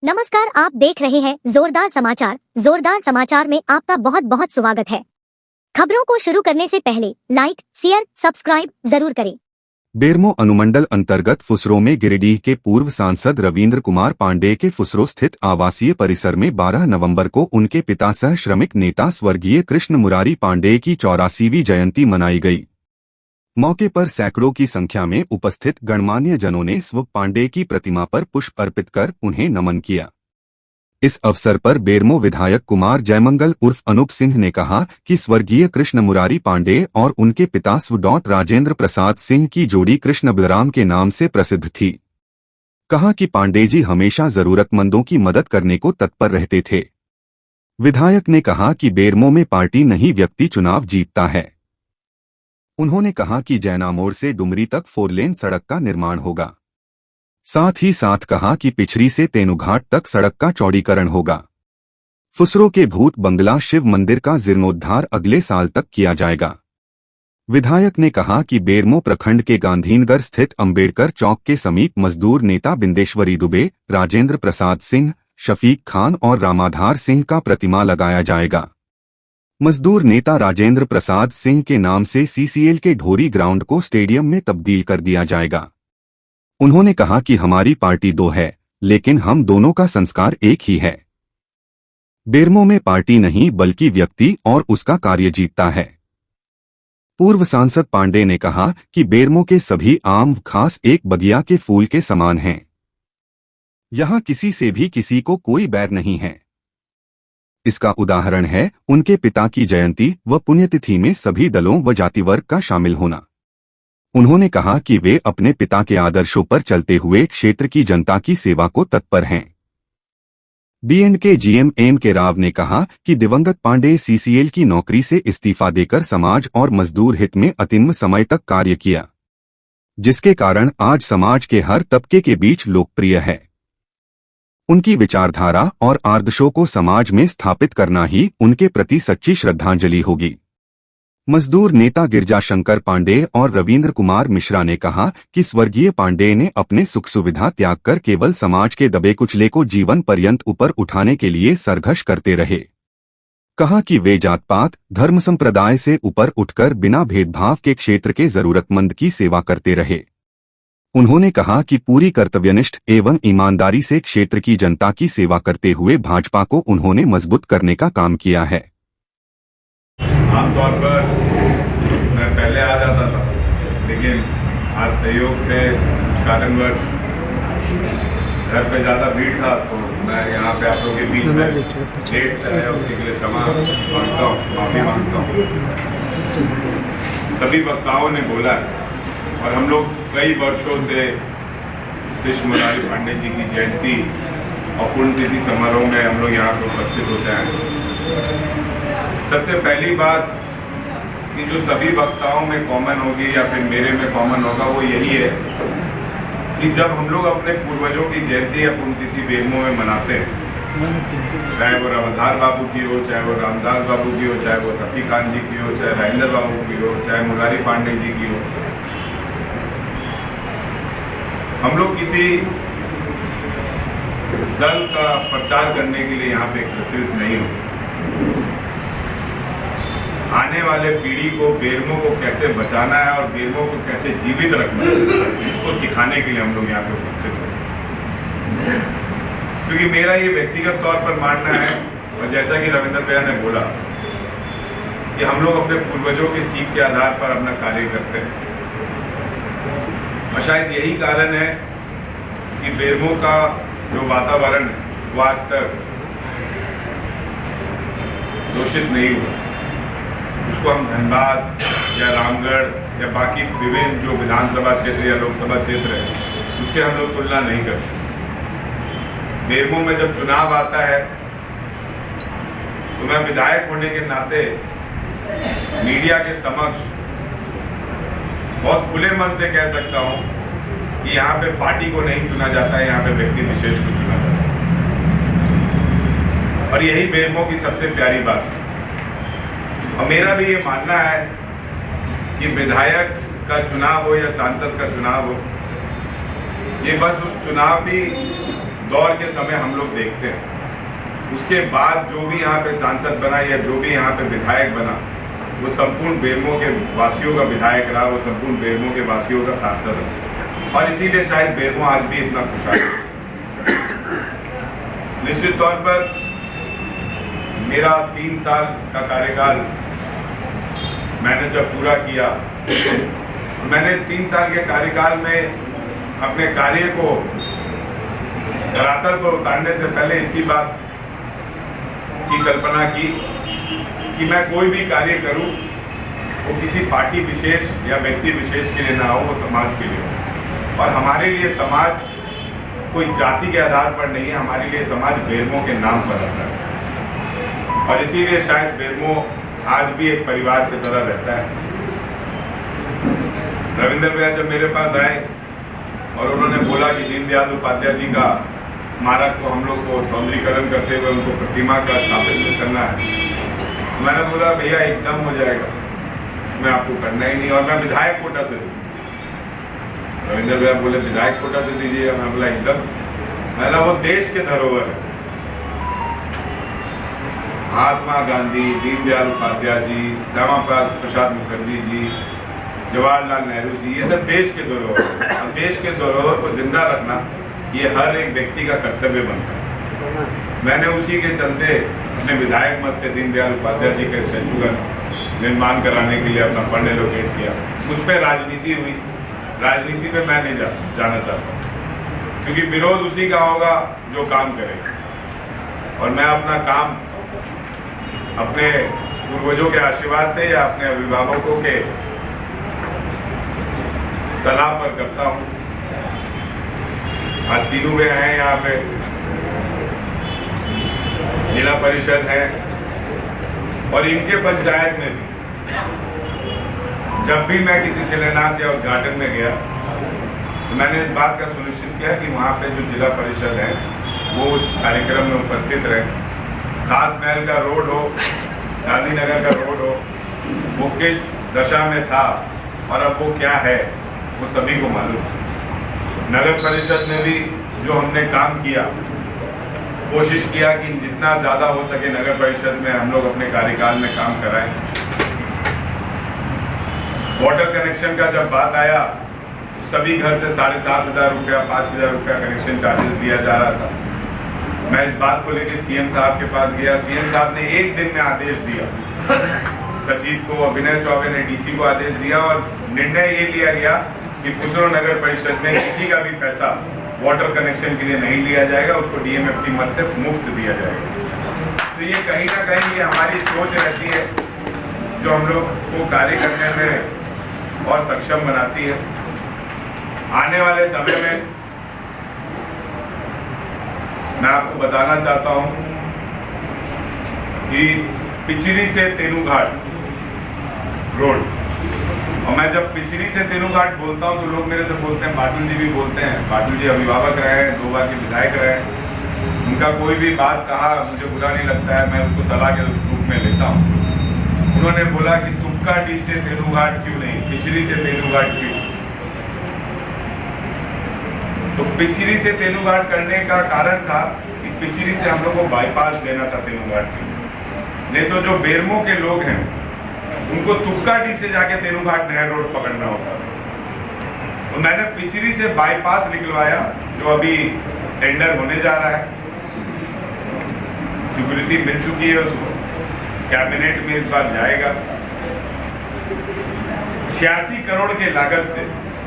नमस्कार, आप देख रहे हैं जोरदार समाचार। जोरदार समाचार में आपका बहुत बहुत स्वागत है। खबरों को शुरू करने से पहले लाइक, शेयर, सब्सक्राइब जरूर करें। बेरमो अनुमंडल अंतर्गत फुसरो में गिरिडीह के पूर्व सांसद रविंद्र कुमार पांडेय के फुसरो स्थित आवासीय परिसर में 12 नवंबर को उनके पिता सह श्रमिक नेता स्वर्गीय कृष्ण मुरारी पांडेय की 84वीं जयंती मनाई गई। मौके पर सैकड़ों की संख्या में उपस्थित गणमान्य जनों ने स्व पांडेय की प्रतिमा पर पुष्प अर्पित कर उन्हें नमन किया। इस अवसर पर बेरमो विधायक कुमार जयमंगल उर्फ अनूप सिंह ने कहा कि स्वर्गीय कृष्ण मुरारी पांडेय और उनके पिता स्व राजेंद्र प्रसाद सिंह की जोड़ी कृष्ण बलराम के नाम से प्रसिद्ध थी। कहा कि पांडेय जी हमेशा जरूरतमंदों की मदद करने को तत्पर रहते थे। विधायक ने कहा कि बेरमो में पार्टी नहीं व्यक्ति चुनाव जीतता है। उन्होंने कहा कि जैना मोड़ से डुमरी तक 4 लेन सड़क का निर्माण होगा। साथ ही साथ कहा कि पिछरी से तेनुघाट तक सड़क का चौड़ीकरण होगा। फुसरो के भूत बंगला शिव मंदिर का जीर्णोद्धार अगले साल तक किया जाएगा। विधायक ने कहा कि बेरमो प्रखंड के गांधीनगर स्थित अंबेडकर चौक के समीप मजदूर नेता बिंदेश्वरी दुबे, राजेंद्र प्रसाद सिंह, शफीक खान और रामाधार सिंह का प्रतिमा लगाया जाएगा। मजदूर नेता राजेंद्र प्रसाद सिंह के नाम से सीसीएल के ढोरी ग्राउंड को स्टेडियम में तब्दील कर दिया जाएगा। उन्होंने कहा कि हमारी पार्टी 2 है, लेकिन हम दोनों का संस्कार एक ही है। बेरमो में पार्टी नहीं बल्कि व्यक्ति और उसका कार्य जीतता है। पूर्व सांसद पांडेय ने कहा कि बेरमो के सभी आम खास एक बगिया के फूल के समान हैं। यहां किसी से भी किसी को कोई बैर नहीं है। इसका उदाहरण है उनके पिता की जयंती व पुण्यतिथि में सभी दलों व जाति वर्ग का शामिल होना। उन्होंने कहा कि वे अपने पिता के आदर्शों पर चलते हुए क्षेत्र की जनता की सेवा को तत्पर हैं। B&K GM M.K. राव ने कहा कि दिवंगत पांडेय सीसीएल की नौकरी से इस्तीफा देकर समाज और मजदूर हित में अतिम समय तक कार्य किया, जिसके कारण आज समाज के हर तबके के बीच लोकप्रिय है। उनकी विचारधारा और आदर्शों को समाज में स्थापित करना ही उनके प्रति सच्ची श्रद्धांजलि होगी। मजदूर नेता गिरजाशंकर पांडेय और रविंद्र कुमार मिश्रा ने कहा कि स्वर्गीय पांडेय ने अपने सुख सुविधा त्याग कर केवल समाज के दबे कुचले को जीवन पर्यंत ऊपर उठाने के लिए संघर्ष करते रहे। कहा कि वे जात पात, धर्म संप्रदाय से ऊपर उठकर बिना भेदभाव के क्षेत्र के जरूरतमंद की सेवा करते रहे। उन्होंने कहा कि पूरी कर्तव्यनिष्ठ एवं ईमानदारी से क्षेत्र की जनता की सेवा करते हुए भाजपा को उन्होंने मजबूत करने का काम किया है। आमतौर पर मैं पहले आ जाता था, लेकिन आज सहयोग से कुछ कारणवश घर पे ज़्यादा भीड़ था, तो मैं यहाँ पे आप लोगों के बीच में लेट से आया। उसके लिए क्षमा मांगता हूँ, माफ़ी मांगता हूँ। सभी वक्ताओं ने बोला है और हम लोग कई वर्षों से कृष्ण मुरारी पांडेय जी की जयंती और पुण्यतिथि समारोह में हम लोग यहाँ पर उपस्थित होते हैं। सबसे पहली बात कि जो सभी वक्ताओं में कॉमन होगी या फिर मेरे में कॉमन होगा, वो यही है कि जब हम लोग अपने पूर्वजों की जयंती या पुण्यतिथि बेरमो में मनाते हैं, चाहे वो रामाधार बाबू की हो, चाहे वो रामदास बाबू की हो, चाहे वो शफीक खान जी की हो, चाहे राजेंद्र बाबू की हो, चाहे मुरारी पांडेय जी की हो, हम लोग किसी दल का प्रचार करने के लिए यहाँ पे एकत्रित नहीं होते। आने वाले पीढ़ी को बेरमो को कैसे बचाना है और बेरमो को कैसे जीवित रखना है, इसको सिखाने के लिए हम लोग यहाँ पे उपस्थित होते हैं। क्योंकि मेरा ये व्यक्तिगत तौर पर मानना है, और जैसा कि रविंद्र भैया ने बोला कि हम लोग अपने पूर्वजों के सीख के आधार पर अपना कार्य करते हैं, और शायद यही कारण है कि बेरमो का जो वातावरण है वो आज तक दूषित नहीं हुआ। उसको हम धनबाद या रामगढ़ या बाकी विभिन्न जो विधानसभा क्षेत्र या लोकसभा क्षेत्र है, उससे हम लोग तुलना नहीं कर सकते। बेरमो में जब चुनाव आता है तो मैं विधायक होने के नाते मीडिया के समक्ष बहुत खुले मन से कह सकता हूं कि यहाँ पे पार्टी को नहीं चुना जाता है, यहाँ पे व्यक्ति विशेष को चुना जाता है। और यही बेरमो की सबसे प्यारी बात है। और मेरा भी ये मानना है कि विधायक का चुनाव हो या सांसद का चुनाव हो, ये बस उस चुनावी दौर के समय हम लोग देखते हैं। उसके बाद जो भी यहाँ पे सांसद बना या जो भी यहाँ पे विधायक बना, वो संपूर्ण बेरमो के वासियों का विधायक रहा, वो संपूर्ण बेरमो के वासियों का सांसद रहा, और इसीलिए शायद बेरमो आज भी इतना खुशहाल है। निश्चित तौर पर मेरा 3 साल का कार्यकाल मैंने जब पूरा किया, मैंने इस 3 साल के कार्यकाल में अपने कार्य को धरातल पर उतारने से पहले इसी बात की कल्पना की कि मैं कोई भी कार्य करूं वो किसी पार्टी विशेष या व्यक्ति विशेष के लिए ना हो, वो समाज के लिए हो। और हमारे लिए समाज कोई जाति के आधार पर नहीं है, हमारे लिए समाज बेरमो के नाम पर रहता है। और इसीलिए शायद बेरमो आज भी एक परिवार की तरह रहता है। रविंद्र भैया जब मेरे पास आए और उन्होंने बोला कि दीनदयाल उपाध्याय जी का स्मारक को हम लोग को सौंदर्यीकरण करते हुए उनको प्रतिमा का स्थापित करना है, मैंने बोला भैया एकदम हो जाएगा, उसमें आपको करना ही नहीं, और मैं विधायक कोटा से दूँ। रविंद्र भैया बोले विधायक कोटा से दीजिएगा, मैं बोला एकदम। मैंने वो देश के धरोहर है, महात्मा गांधी, दीनदयाल उपाध्याय जी, श्यामा प्रसाद मुखर्जी जी, जवाहरलाल नेहरू जी, ये सब देश के धरोहर है। और देश के धरोहर को जिंदा रखना ये हर एक व्यक्ति का कर्तव्य बनता है। मैंने उसी के चलते अपने विधायक मत से दीनदयाल उपाध्याय जी के स्टैचू का निर्माण कराने के लिए अपना फंड एलोकेट किया। उस पर राजनीति हुई, राजनीति पे मैं नहीं जाना चाहता, क्योंकि विरोध उसी का होगा जो काम करेगा। और मैं अपना काम अपने पूर्वजों के आशीर्वाद से या अपने अभिभावकों के सलाह पर करता हूँ। आज तीनों वे हैं यहाँ पे, जिला परिषद है, और इनके पंचायत में भी जब भी मैं किसी शिलान्यास या उद्घाटन में गया तो मैंने इस बात का सुनिश्चित किया कि वहाँ पे जो जिला परिषद है वो उस कार्यक्रम में उपस्थित रहे। खास महल का रोड हो, गांधीनगर का रोड हो, वो किस दशा में था और अब वो क्या है वो सभी को मालूम। नगर परिषद में भी जो हमने काम किया, कोशिश किया कि जितना ज़्यादा हो सके नगर परिषद में हम लोग अपने कार्यकाल में काम कराएं। वाटर कनेक्शन का जब बात आया तो सभी घर से 7,500 रुपया, 5,000 रुपया कनेक्शन चार्जेस दिया जा रहा था। मैं इस बात को लेकर सीएम साहब के पास गया, सीएम साहब ने एक दिन में आदेश दिया, सचिव को अभिनय चौबे ने डीसी को आदेश दिया और निर्णय ये लिया गया कि फुसरो नगर परिषद में किसी का भी पैसा वाटर कनेक्शन के लिए नहीं लिया जाएगा, उसको डीएमएफटी मद से मुफ्त दिया जाएगा। तो ये कहीं ना कहीं ये हमारी सोच रहती है जो हम लोग को कार्य करने में और सक्षम बनाती है। आने वाले समय में मैं आपको बताना चाहता हूं कि पिचरी से तेनूघाट रोड, और मैं जब पिचरी से तेनूघाट बोलता हूं तो लोग मेरे से बोलते हैं, पाटिल जी भी बोलते हैं, पाटिल जी अभिभावक रहे हैं, 2 बार के विधायक रहे हैं, उनका कोई भी बात कहा मुझे बुरा नहीं लगता है, मैं उसको सलाह के रूप में लेता हूं। उन्होंने बोला कि तुक्का डी से तेनूघाट क्यों नहीं, पिचरी से तेनूघाट क्यों? तो पिचरी से तेनूघाट करने का कारण था कि पिचरी से हम लोग को बाईपास देना था तेनूघाट के लिए, नहीं तो जो बेरमो के लोग हैं उनको तुक्काडी से जाके तेनूघाट नहर रोड पकड़ना होता था। तो मैंने पिचरी से बाईपास निकलवाया जो अभी टेंडर होने जा रहा है, स्वीकृति मिल चुकी है उसको, कैबिनेट में इस बार जाएगा। 86 करोड़ के लागत से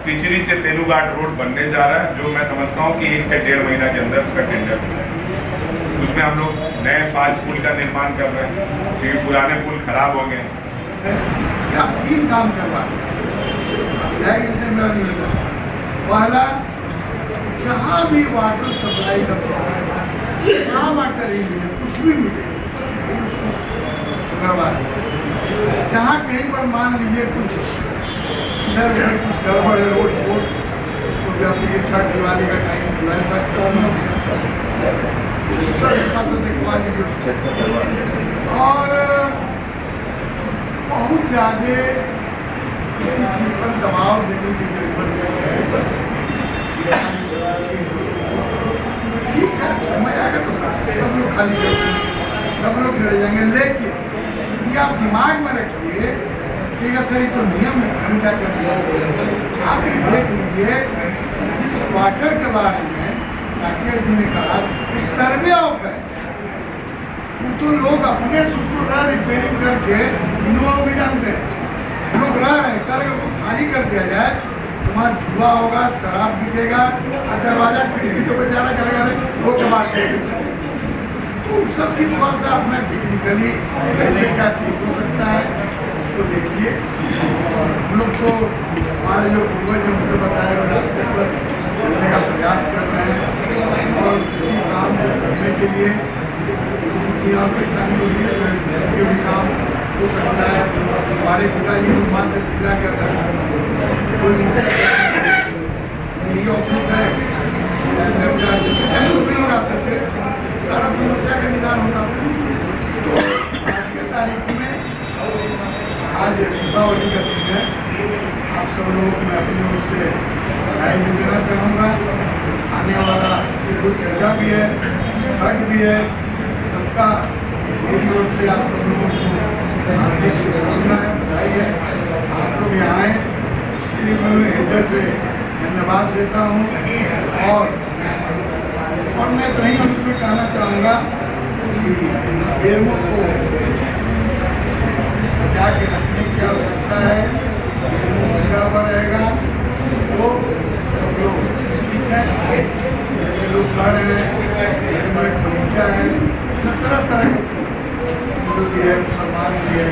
पिचरी से तेनूघाट रोड बनने जा रहा है, जो मैं समझता हूँ कि 1 से 1.5 महीना के अंदर उसका टेंडर हो जाएगा। उसमें हम लोग नए 5 पुल का निर्माण कर रहे हैं, क्योंकि पुराने पुल खराब हो गए। या 3 काम करवा इससे मेरा निवेदन, पहला जहाँ भी वाटर सप्लाई का प्रॉब्लम, जहाँ वाटर ही मिले, कुछ भी मिले उसको करवा दें। जहाँ कहीं पर मान लीजिए कुछ इधर उधर कुछ गड़बड़ है, रोड उसको भी अपनी छठ दिवाली का टाइम, दिवाली का खत्म हो गया, दिखवा लीजिए। और बहुत ज़्यादा किसी चीज़ पर दबाव देने की जरूरत नहीं है। ठीक है, समय आएगा तो सब लोग खाली कर देंगे, सब लोग चले जाएंगे। लेकिन ये आप दिमाग में रखिए कि सर ये तो नियम है, हम क्या करेंगे। आप ये देख लीजिए इस क्वार्टर के बारे में राकेश जी ने कहा सर्वे ऑफ है, वो तो लोग अपने से उसको रिपेयरिंग करके इनोवा भी जानते हैं, लोग रह रहे हैं। कल उसको खाली कर दिया जाए तो वहाँ जुआ होगा, शराब बिकेगा, और दरवाजा खिड़की तो बेचारा करेगा वो कमा के। तो सब चीज थोड़ा सा अपना टेक्निकली कैसे क्या ठीक हो सकता है उसको देखिए। और हम लोग तो हमारे जो पूर्वज हैं उनको बताए हुए रास्ते पर चलने का प्रयास कर रहे हैं। और किसी काम को करने के लिए किसी की आवश्यकता नहीं होती है, किसी के भी काम हो सकता है। हमारे पिताजी को मात्र जिला के अध्यक्ष कोई यही ऑफिस है, भी लोग आ सकते, सारा समस्या का निदान होता था। तो आज के तारीख में आज दीपावली का दिन है, आप सब लोगों को मैं अपनी ओर से बधाई भी देना चाहूँगा। आने वाला बुद्ध पूजा भी है, छठ भी है, सबका मेरी ओर से आप सब लोगों को हार्दिक शुभकामनाएं, बधाई है। आप लोग यहाँ आए इसके लिए मैं हृदय से धन्यवाद देता हूँ। और मैं इतना ही अंत में कहना चाहूँगा कि गेमों को बचा के रखने की आवश्यकता है। गेमों बचा हुआ रहेगा वो सब लोग ठीक है। जैसे लोग कह रहे हैं घर में एक बगीचा है, तरह तरह के हिंदू भी है, मुसलमान भी है,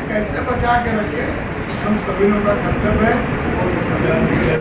कैसे बचा के रखें हम सभी लोगों का कर्तव्य है।